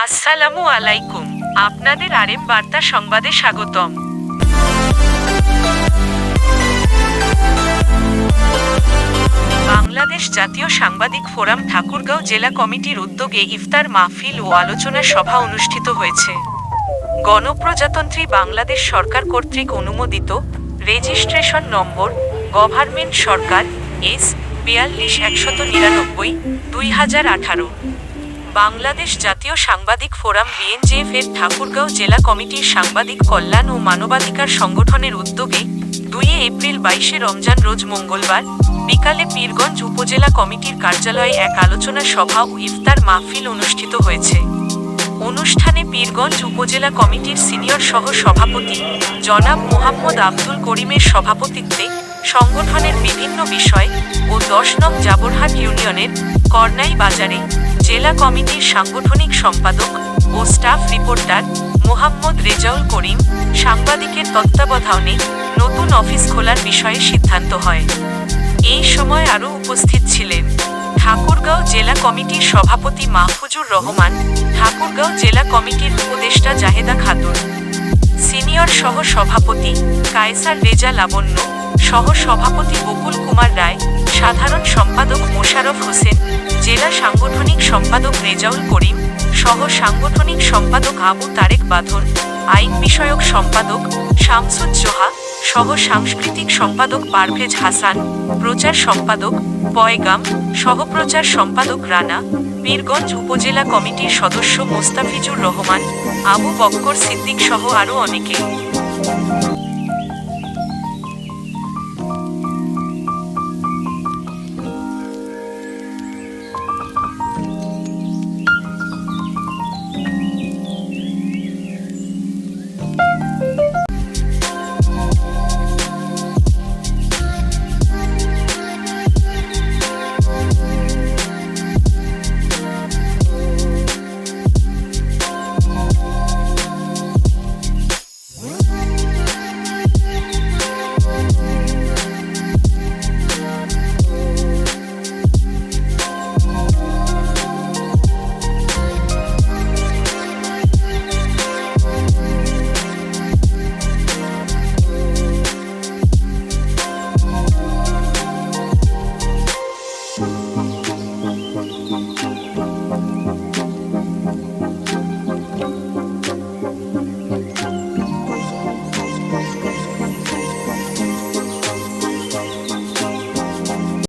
আসসালামু আলাইকুম। আপনাদের আরএম বার্তা সংবাদে স্বাগতম। বাংলাদেশ জাতীয় সাংবাদিক ফোরাম ঠাকুরগাঁও জেলা কমিটির উদ্যোগে ইফতার মাহফিল ও আলোচনা সভা অনুষ্ঠিত হয়েছে। গণপ্রজাতন্ত্রী বাংলাদেশ সরকার কর্তৃক অনুমোদিত রেজিস্ট্রেশন নম্বর গভর্নমেন্ট সরকার এস 42-199/2018 বাংলাদেশ জাতীয় সাংবাদিক ফোরাম বিএনজেএফ এর ঠাকুরগাঁও জেলা কমিটির সাংবাদিক কল্যাণ ও মানবাধিকার সংগঠনের উদ্যোগে 2 এপ্রিল 22 রমজান রোজ মঙ্গলবার বিকালে পীরগঞ্জ উপজেলা কমিটির কার্যালয়ে এক আলোচনা সভা ও ইফতার মাহফিল অনুষ্ঠিত হয়েছে। অনুষ্ঠানে পীরগঞ্জ উপজেলা কমিটির সিনিয়র সহ সভাপতি জনাব মোহাম্মদ আব্দুল করিমের সভাপতিত্বে সংগঠনের বিভিন্ন বিষয় ও 10 নং জাবরহাট ইউনিয়নের করনাই বাজারে জেলা কমিটির সাংগঠনিক সম্পাদক ও স্টাফ রিপোর্টার মোহাম্মদ রেজাউল করিম সাংবাদিকের তত্ত্বাবধানে নতুন অফিস খোলার বিষয়ে সিদ্ধান্ত হয়। এই সময় আরও উপস্থিত ছিলেন ঠাকুরগাঁও জেলা কমিটির সভাপতি মাহফুজুর রহমান, ঠাকুরগাঁও জেলা কমিটির উপদেষ্টা জাহেদা খাতুন, সিনিয়র সহ সভাপতি কায়সার রেজা লাবণ্য, সহ সভাপতি বকুল কুমার রায়, সাধারণ সম্পাদক মোশাররফ হোসেন, জেলা সাংগঠনিক সম্পাদক রেজাউল করিম, সহ সাংগঠনিক সম্পাদক আবু তারেক বাঁধন, আইন বিষয়ক সম্পাদক শামসুজ্জোহা, সহ সাংস্কৃতিক সম্পাদক পারভেজ হাসান, প্রচার সম্পাদক পয়গাম, সহপ্রচার সম্পাদক রানা, পীরগঞ্জ উপজেলা কমিটির সদস্য মোস্তাফিজুর রহমান, আবু বক্কর সিদ্দিক সহ আরও অনেকে।